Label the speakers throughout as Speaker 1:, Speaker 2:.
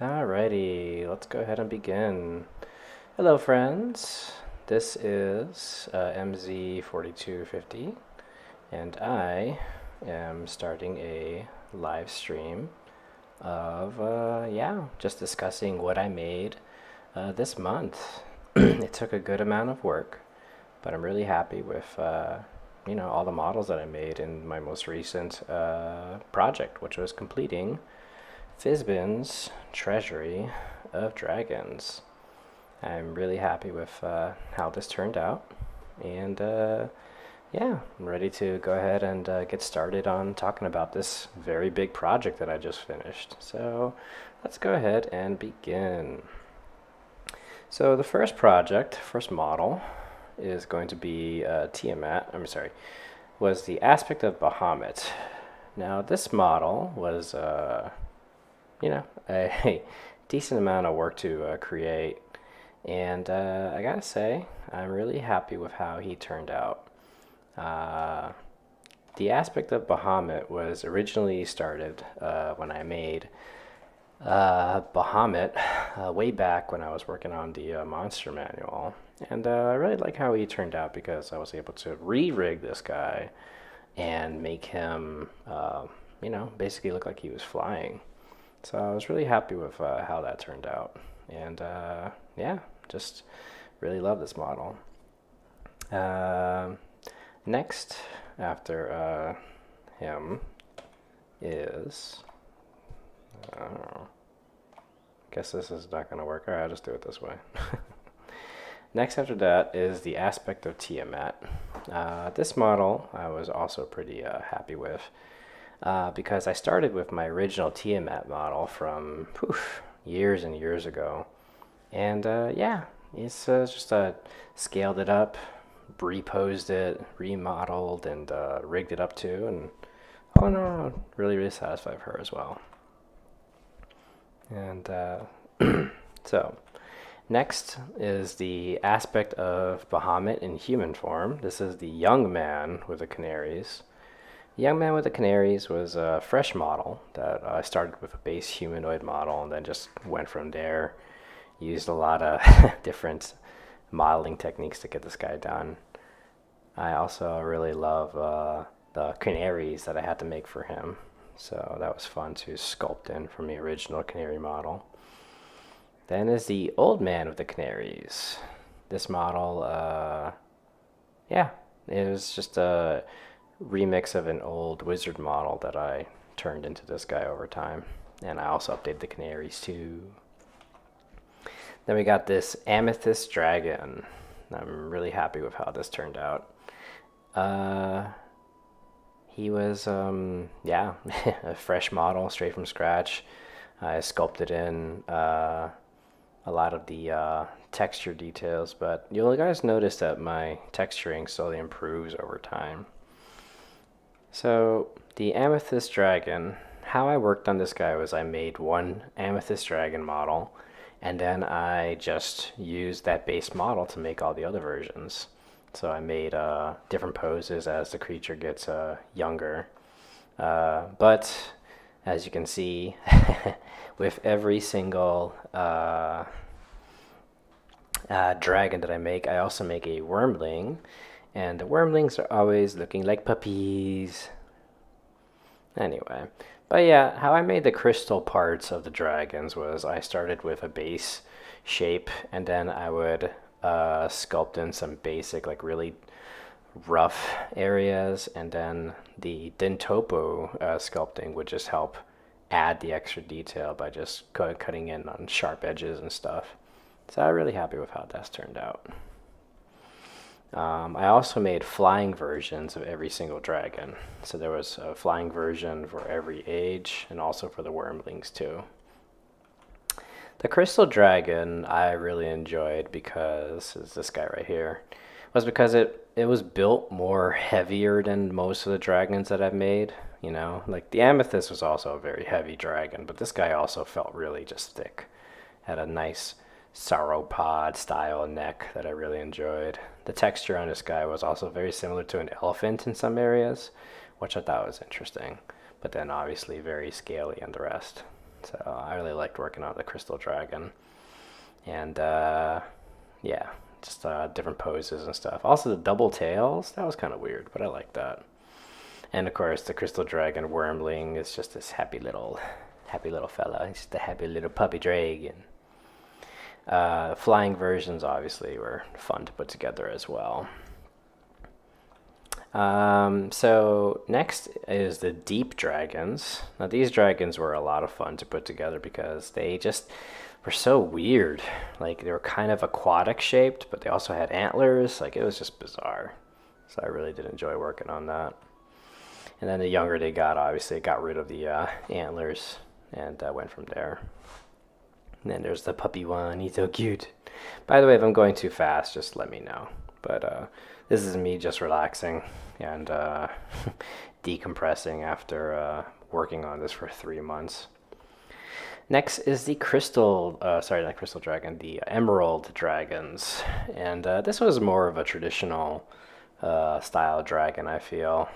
Speaker 1: Alrighty, let's go ahead and begin. Hello, friends. This is MZ4250, and I am starting a live stream of, just discussing what I made this month. It took a good amount of work, but I'm really happy with, all the models that I made in my most recent project, which was completing Fizban's Treasury of Dragons. I'm really happy with how this turned out, and I'm ready to go ahead and get started on talking about this very big project that I just finished. So let's go ahead and begin. So the first model, is going to be was the aspect of Bahamut. Now this model was a decent amount of work to create, and I gotta say, I'm really happy with how he turned out. The aspect of Bahamut was originally started when I made Bahamut way back when I was working on the monster manual. And I really like how he turned out because I was able to re-rig this guy and make him, basically look like he was flying. So I was really happy with how that turned out. And just really love this model. Next, after him, is... guess this is not going to work. Alright, I'll just do it this way. Next after that is the aspect of Tiamat. This model I was also pretty happy with because I started with my original Tiamat model from years and years ago. And it's just scaled it up, reposed it, remodeled, and rigged it up too. And oh no, really, really satisfied with her as well. And so next is the aspect of Bahamut in human form. This is the young man with the Canaries. The young man with the Canaries was a fresh model that I started with a base humanoid model and then just went from there. Used a lot of different modeling techniques to get this guy done. I also really love the Canaries that I had to make for him. So that was fun to sculpt in from the original Canary model. Then is the old man with the Canaries. This model, it was just a remix of an old wizard model that I turned into this guy over time. And I also updated the Canaries too. Then we got this Amethyst Dragon. I'm really happy with how this turned out. He was, a fresh model straight from scratch. I sculpted in a lot of the texture details, but you'll guys notice that my texturing slowly improves over time. So the Amethyst Dragon, how I worked on this guy was I made one Amethyst Dragon model, and then I just used that base model to make all the other versions. So I made different poses as the creature gets younger. But as you can see, with every single dragon that I make, I also make a wormling. And the wormlings are always looking like puppies. Anyway, but yeah, how I made the crystal parts of the dragons was I started with a base shape, and then I would sculpt in some basic, like really rough areas, and then the Dentopo sculpting would just help add the extra detail by just cutting in on sharp edges and stuff. So I'm really happy with how that's turned out. I also made flying versions of every single dragon. So there was a flying version for every age and also for the wormlings too. The Crystal Dragon I really enjoyed because, is this guy right here, was because it was built more heavier than most of the dragons that I've made. You know, like the Amethyst was also a very heavy dragon, but this guy also felt really just thick. Had a nice sauropod style neck that I really enjoyed. The texture on this guy was also very similar to an elephant in some areas, which I thought was interesting, but then obviously very scaly on the rest. So I really liked working on the Crystal Dragon. And yeah, just different poses and stuff. Also the double tails, that was kind of weird, but I like that. And of course the Crystal Dragon Wormling is just this happy little fella. He's just a happy little puppy dragon. Flying versions obviously were fun to put together as well. So next is the Deep Dragons. Now these dragons were a lot of fun to put together because they just were so weird. Like they were kind of aquatic shaped, but they also had antlers. Like it was just bizarre. So I really did enjoy working on that. And then the younger they got, obviously, got rid of the antlers and went from there. And then there's the puppy one. He's so cute. By the way, if I'm going too fast, just let me know. But this is me just relaxing and decompressing after working on this for 3 months. Next is the not Crystal Dragon, the Emerald Dragons. And this was more of a traditional style dragon, I feel.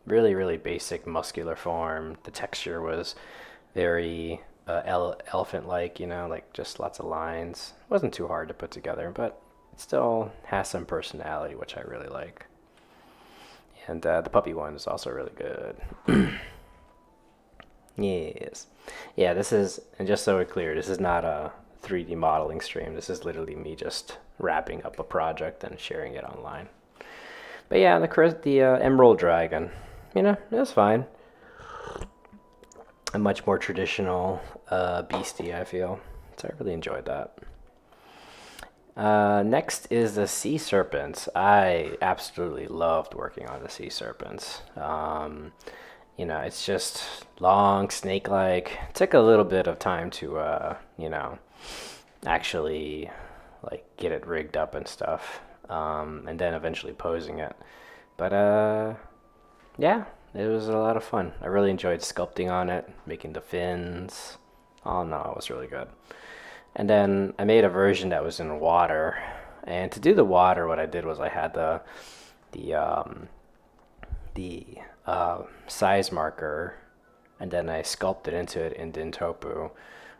Speaker 1: Really, really basic muscular form. The texture was very elephant-like, you know, like just lots of lines. It wasn't too hard to put together, but it still has some personality, which I really like. And the puppy one is also really good. Yes. Yeah, this is, and just so we're clear, this is not a 3D modeling stream. This is literally me just wrapping up a project and sharing it online. But yeah, the Emerald Dragon, you know, it was fine. A much more traditional beastie, I feel. So I really enjoyed that. Next is the Sea Serpents. I absolutely loved working on the Sea Serpents. You know, it's just long, snake-like. It took a little bit of time to, you know, actually, like, get it rigged up and stuff. And then eventually posing it. But, yeah, it was a lot of fun. I really enjoyed sculpting on it, making the fins. Oh, no, it was really good. And then I made a version that was in water. And to do the water, what I did was I had the size marker, and then I sculpted into it in Dintopu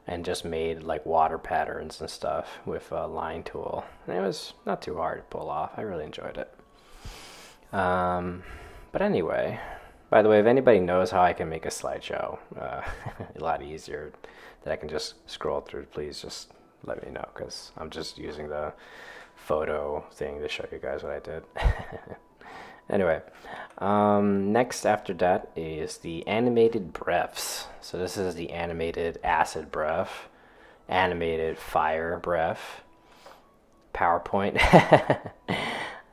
Speaker 1: and just made like water patterns and stuff with a line tool. And it was not too hard to pull off. I really enjoyed it. But anyway, by the way, if anybody knows how I can make a slideshow a lot easier that I can just scroll through, please just let me know, because I'm just using the photo thing to show you guys what I did. Anyway, next after that is the animated breaths. So this is the animated acid breath, animated fire breath, PowerPoint.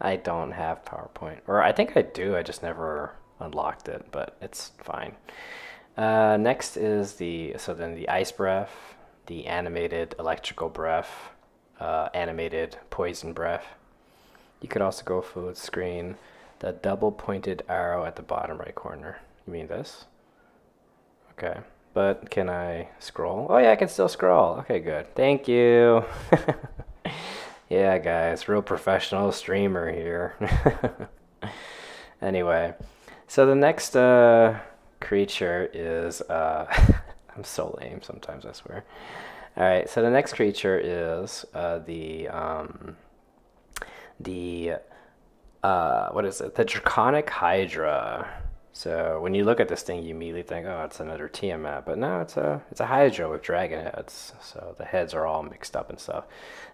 Speaker 1: I don't have PowerPoint, or I think I do, I just never unlocked it, but it's fine. Next is the ice breath, the animated electrical breath, animated poison breath. You could also go full screen. The double pointed arrow at the bottom right corner. You mean this? Okay. But can I scroll? Oh yeah, I can still scroll. Okay, good. Thank you. Yeah, guys, real professional streamer here. Anyway, so the next creature is I'm so lame sometimes, I swear. All right, so the next creature is what is it? The Draconic Hydra. So when you look at this thing, you immediately think, oh, it's another Tiamat. But no, it's a Hydra with dragon heads. So the heads are all mixed up and stuff.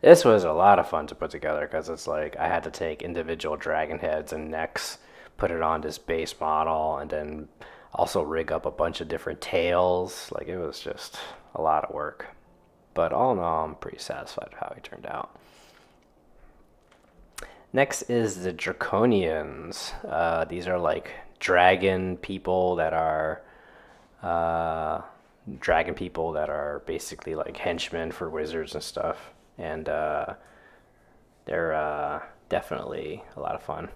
Speaker 1: This was a lot of fun to put together because it's like I had to take individual dragon heads and necks, put it on this base model, and then also rig up a bunch of different tails. Like it was just a lot of work. But all in all, I'm pretty satisfied with how he turned out. Next is the Draconians. These are like dragon people that are basically like henchmen for wizards and stuff, and they're definitely a lot of fun.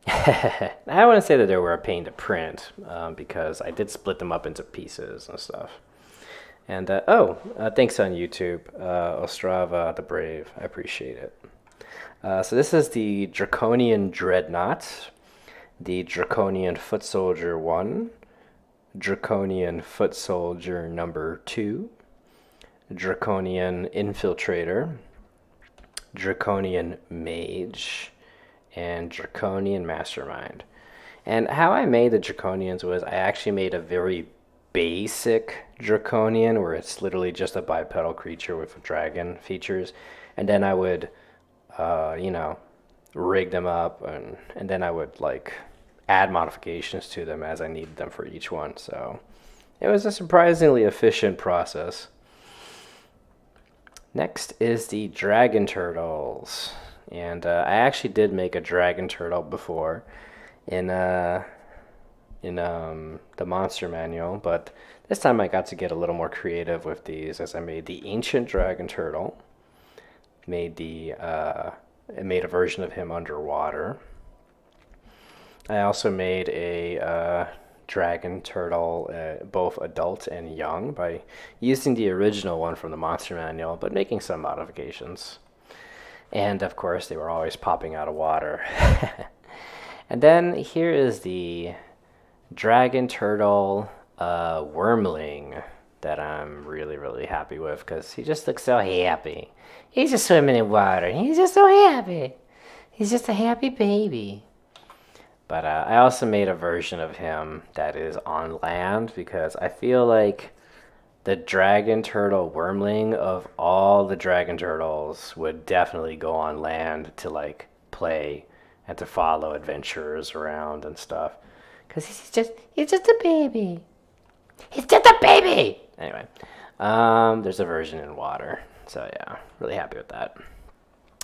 Speaker 1: I wouldn't say that they were a pain to print because I did split them up into pieces and stuff. And thanks on YouTube, Ostrava the Brave. I appreciate it. So this is the Draconian Dreadnought, the Draconian Foot Soldier 1, Draconian Foot Soldier number 2, Draconian Infiltrator, Draconian Mage, and Draconian Mastermind. And how I made the Draconians was I actually made a very basic Draconian where it's literally just a bipedal creature with dragon features, and then I would, rig them up, and then I would like add modifications to them as I needed them for each one. So it was a surprisingly efficient process. Next is the Dragon Turtles, and I actually did make a Dragon Turtle before in the monster manual, but this time I got to get a little more creative with these, as I made the Ancient Dragon Turtle, made a version of him underwater. I also made a Dragon Turtle, both adult and young, by using the original one from the monster manual, but making some modifications. And of course, they were always popping out of water. And then here is the Dragon Turtle Wormling that I'm really, really happy with, because he just looks so happy. He's just swimming in water. He's just so happy. He's just a happy baby. But I also made a version of him that is on land, because I feel like the Dragon Turtle Wormling of all the Dragon Turtles would definitely go on land to like play and to follow adventurers around and stuff. Because he's just a baby. He's just a baby! Anyway, there's a version in water. So yeah, really happy with that.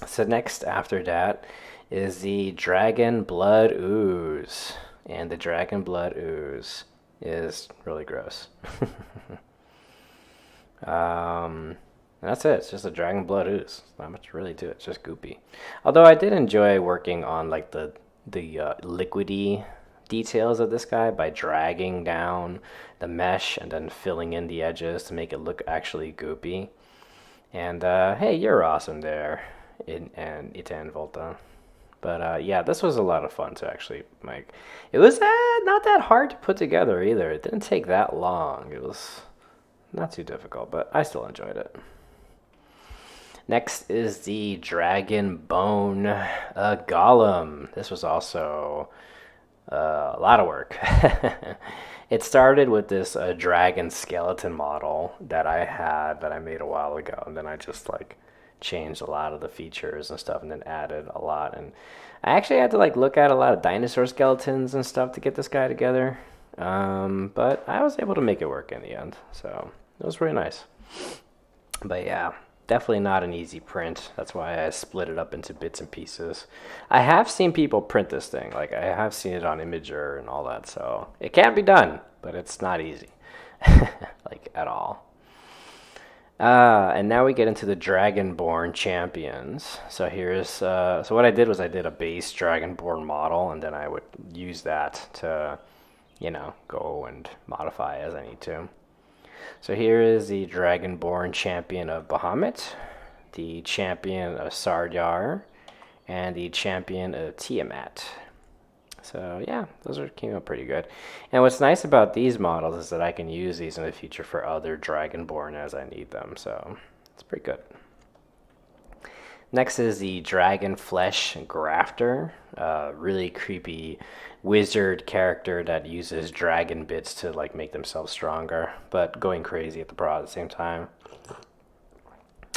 Speaker 1: So next after that is the Dragon Blood Ooze. And the Dragon Blood Ooze is really gross. That's it. It's just a Dragon Blood Ooze. Not much really to it. It's just goopy. Although I did enjoy working on like the liquidy details of this guy by dragging down the mesh and then filling in the edges to make it look actually goopy. And hey, you're awesome there, Itan Volta. But yeah, this was a lot of fun to actually make. It was not that hard to put together either. It didn't take that long. It was not too difficult, but I still enjoyed it. Next is the Dragon Bone Golem. This was also a lot of work. It started with this dragon skeleton model that I made a while ago, and then I just like changed a lot of the features and stuff, and then added a lot. And I actually had to like look at a lot of dinosaur skeletons and stuff to get this guy together, but I was able to make it work in the end, so it was really nice. But yeah, definitely not an easy print. That's why I split it up into bits and pieces. I have seen people print this thing. Like, I have seen it on Imager and all that, so it can be done, but it's not easy. Like, at all. And now we get into the Dragonborn Champions. So here's, so what I did was I did a base Dragonborn model, and then I would use that to, go and modify as I need to. So here is the Dragonborn Champion of Bahamut, the Champion of Sardyar, and the Champion of Tiamat. So yeah, came out pretty good. And what's nice about these models is that I can use these in the future for other Dragonborn as I need them, so it's pretty good. Next is the Dragon Flesh Grafter, really creepy wizard character that uses dragon bits to like make themselves stronger, but going crazy at the same time.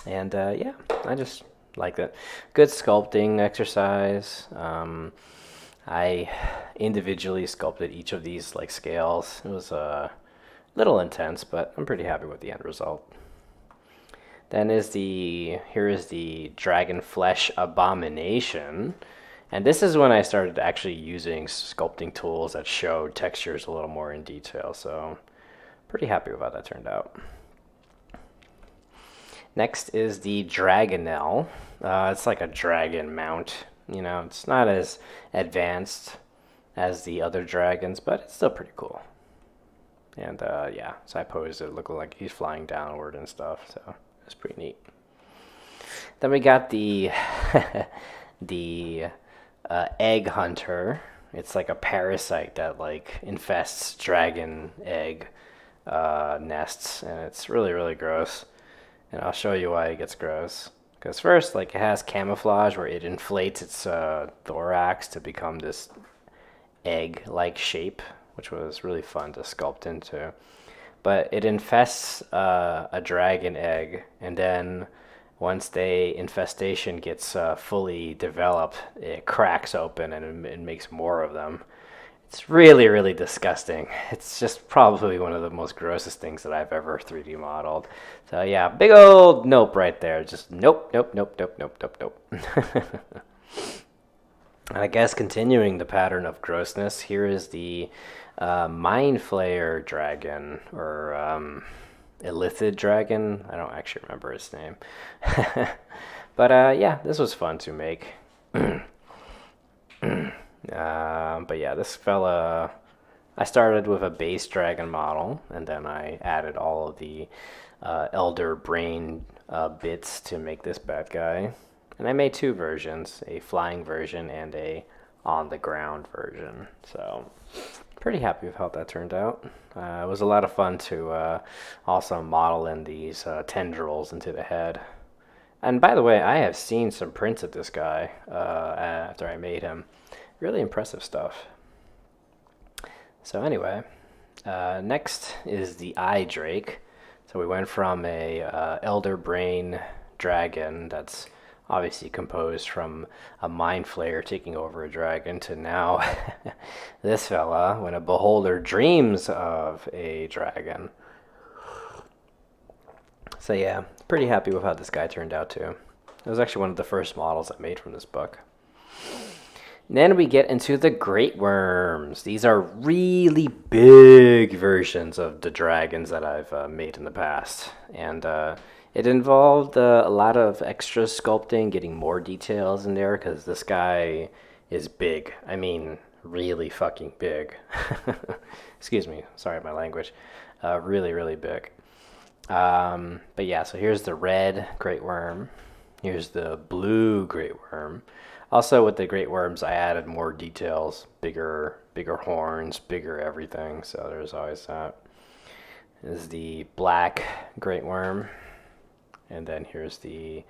Speaker 1: And yeah, I just like that. Good sculpting exercise. I individually sculpted each of these like scales. It was a little intense, but I'm pretty happy with the end result. Then here is the Dragon Flesh Abomination. And this is when I started actually using sculpting tools that showed textures a little more in detail. So pretty happy with how that turned out. Next is the Dragonell. It's like a dragon mount. It's not as advanced as the other dragons, but it's still pretty cool. And yeah, so I posed it looking like he's flying downward and stuff. So it's pretty neat. Then we got the Egg Hunter, It's like a parasite that like infests dragon egg nests, and it's really really gross. And I'll show you why it gets gross. Because first, like it has camouflage where it inflates its thorax to become this egg-like shape, which was really fun to sculpt into. But it infests a dragon egg, and then once the infestation gets fully developed, it cracks open and it makes more of them. It's really, really disgusting. It's just probably one of the most grossest things that I've ever 3D modeled. So yeah, big old nope right there. Just nope, nope, nope, nope, nope, nope, nope. And I guess continuing the pattern of grossness, here is the Mind Flayer Dragon, or Illithid Dragon. I don't actually remember its name. But yeah, this was fun to make. But yeah, this fella, I started with a base dragon model, and then I added all of the elder brain bits to make this bad guy. And I made two versions, a flying version and a on the ground version. So pretty happy with how that turned out. It was a lot of fun to also model in these tendrils into the head. And by the way, I have seen some prints of this guy after I made him. Really impressive stuff. So anyway, next is the Eye Drake. So we went from a Elder Brain Dragon that's obviously composed from a Mind Flayer taking over a dragon to now this fella when a beholder dreams of a dragon. So yeah, pretty happy with how this guy turned out too. It was actually one of the first models I made from this book. And then we get into the Great Worms. These are really big versions of the dragons that I've made in the past. And it involved a lot of extra sculpting, getting more details in there, because this guy is big. I mean, really fucking big. Excuse me, sorry my language. Really, really big. But yeah, so here's the red Great Worm. Here's the blue Great Worm. Also, with the Great Worms, I added more details, bigger horns, bigger everything. So there's always that. This is the black Great Worm, and then here's the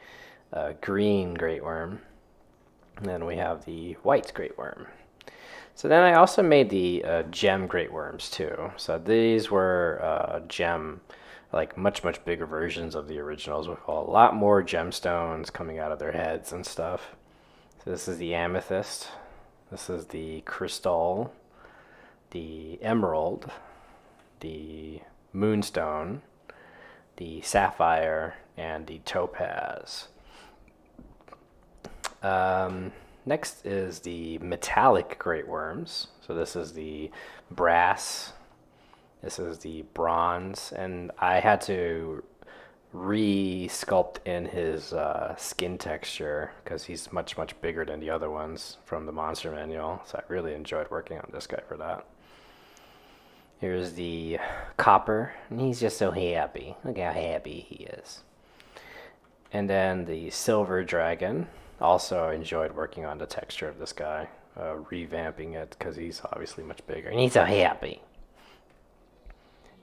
Speaker 1: green Great Worm, and then we have the white Great Worm. So then I also made the gem Great Worms too. So these were gem, like much bigger versions of the originals with a lot more gemstones coming out of their heads and stuff. So this is the Amethyst, this is the Crystal, the Emerald, the Moonstone, the Sapphire, and the Topaz. Next is the Metallic Great Worms. So this is the Brass, this is the Bronze, and I had to re-sculpt in his skin texture because he's much bigger than the other ones from the monster manual, so I really enjoyed working on this guy for that. Here's the Copper, and he's just so happy. Look how happy he is. And then the Silver Dragon. Also enjoyed working on the texture of this guy, revamping it because he's obviously much bigger, and he's so happy.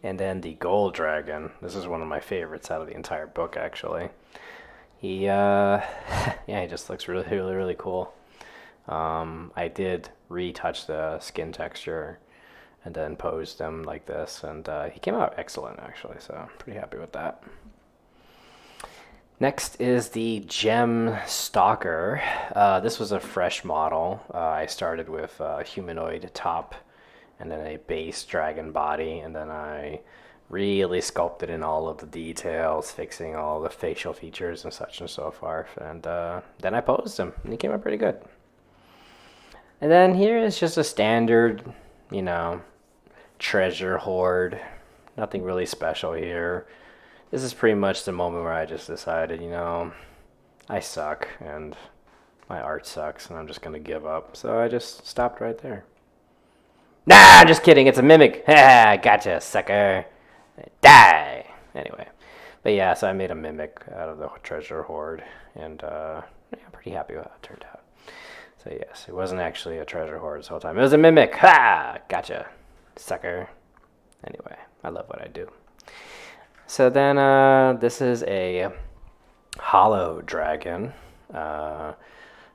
Speaker 1: And then the Gold Dragon. This is one of my favorites out of the entire book, actually. He, yeah, he just looks really cool. I did retouch the skin texture and then posed him like this, and he came out excellent, actually, so I'm pretty happy with that. Next is the Gem Stalker. This was a fresh model. I started with a humanoid top, and then a base dragon body, and then I really sculpted in all of the details, fixing all the facial features and such and so forth, and then I posed him, and he came out pretty good. And then here is just a standard, you know, treasure hoard. Nothing really special here. This is pretty much the moment where I just decided, you know, I suck, and my art sucks, and I'm just going to give up, so I just stopped right there. Nah, just kidding. It's a mimic. Ha, gotcha, sucker. Die. Anyway, but yeah, so I made a mimic out of the treasure hoard, and yeah, I'm pretty happy with how it turned out. So yes, it wasn't actually a treasure hoard this whole time. It was a mimic. Ha! Gotcha, sucker. Anyway, I love what I do. So then this is a hollow dragon.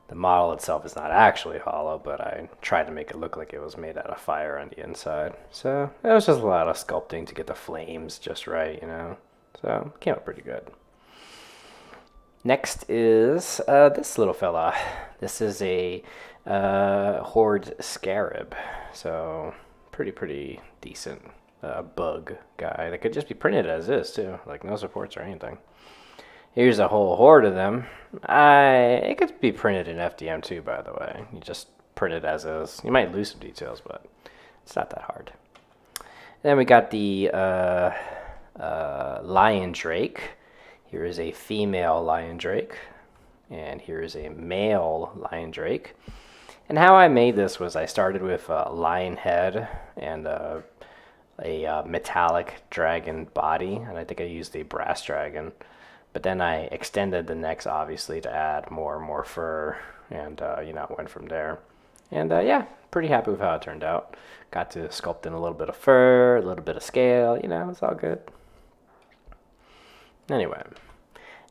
Speaker 1: The model itself is not actually hollow, but I tried to make it look like it was made out of fire on the inside. So it was just a lot of sculpting to get the flames just right, you know. So it came out pretty good. Next is this little fella. This is a Horde Scarab. So pretty decent bug guy. That could just be printed as is too. Like no supports or anything. Here's a whole horde of them. It could be printed in FDM too, by the way. You just print it as is. You might lose some details, but it's not that hard. Then we got the Lion Drake. Here is a female Lion Drake. And here is a male Lion Drake. And how I made this was I started with a lion head and a metallic dragon body. And I think I used a brass dragon. But then I extended the necks, obviously, to add more and more fur, and, went from there. And, yeah, pretty happy with how it turned out. Got to sculpt in a little bit of fur, a little bit of scale, it's all good. Anyway,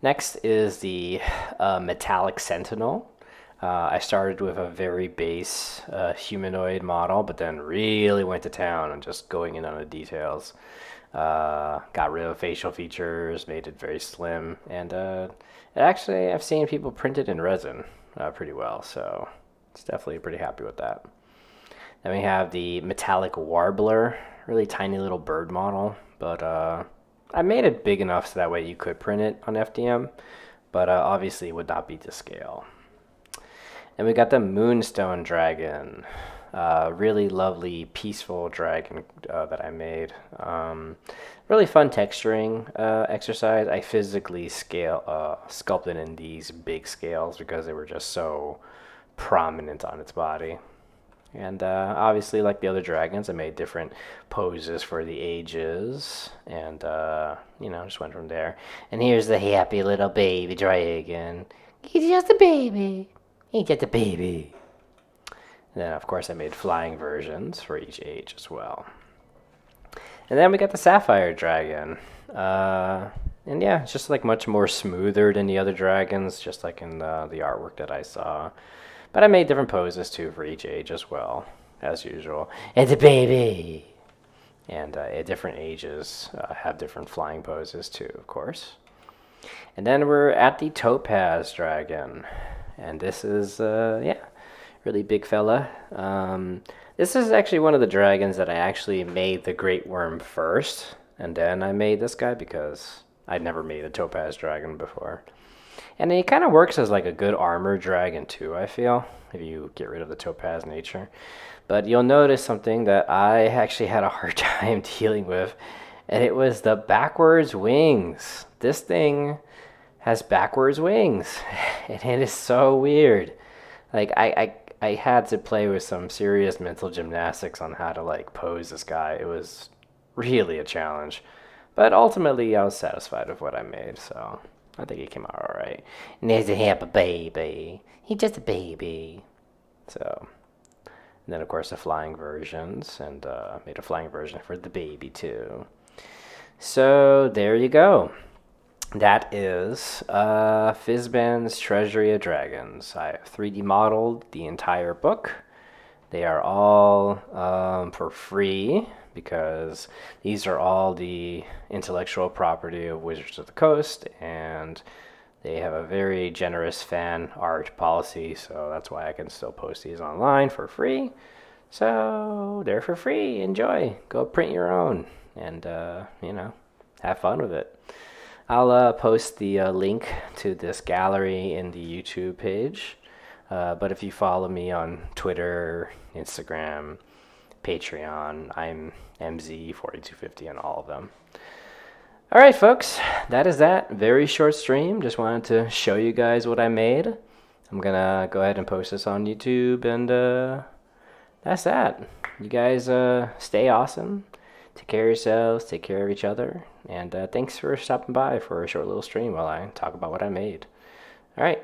Speaker 1: next is the metallic Sentinel. I started with a very base humanoid model, but then really went to town and just going in on the details. Got rid of facial features, made it very slim, and actually I've seen people print it in resin pretty well, so it's definitely pretty happy with that. Then we have the metallic Warbler, really tiny little bird model, but I made it big enough so that way you could print it on FDM, but obviously it would not be to scale. And we got the Moonstone Dragon. Really lovely, peaceful dragon that I made. Really fun texturing exercise. I physically sculpted in these big scales because they were just so prominent on its body. And obviously, like the other dragons, I made different poses for the ages. And, just went from there. And here's the happy little baby dragon. He's just a baby. He's just a baby. And then, of course, I made flying versions for each age as well. And then we got the Sapphire Dragon. And yeah, it's just like much more smoother than the other dragons, just like in the artwork that I saw. But I made different poses too for each age as well, as usual. It's a baby! And at different ages have different flying poses too, of course. And then we're at the Topaz Dragon. And this is, really big fella. This is actually one of the dragons that I actually made the Great Worm first, and then I made this guy because I'd never made a Topaz Dragon before. And he kind of works as like a good armor dragon too, I feel, if you get rid of the topaz nature. But you'll notice something that I actually had a hard time dealing with, and it was the backwards wings. This thing has backwards wings, and it is so weird. Like, I had to play with some serious mental gymnastics on how to like pose this guy. It was really a challenge, but ultimately I was satisfied with what I made, so I think it came out all right. And there's a happy baby. He's just a baby. So, and then of course the flying versions, and made a flying version for the baby too. So there you go. That is Fizban's Treasury of Dragons. I have 3D modeled the entire book. They are all for free because these are all the intellectual property of Wizards of the Coast, and they have a very generous fan art policy, so that's why I can still post these online for free. So they're for free. Enjoy. Go print your own and, have fun with it. I'll post the link to this gallery in the YouTube page. But if you follow me on Twitter, Instagram, Patreon, I'm MZ4250 on all of them. All right, folks, that is that. Very short stream. Just wanted to show you guys what I made. I'm going to go ahead and post this on YouTube, and that's that. You guys stay awesome. Take care of yourselves, take care of each other, and thanks for stopping by for a short little stream while I talk about what I made. All right.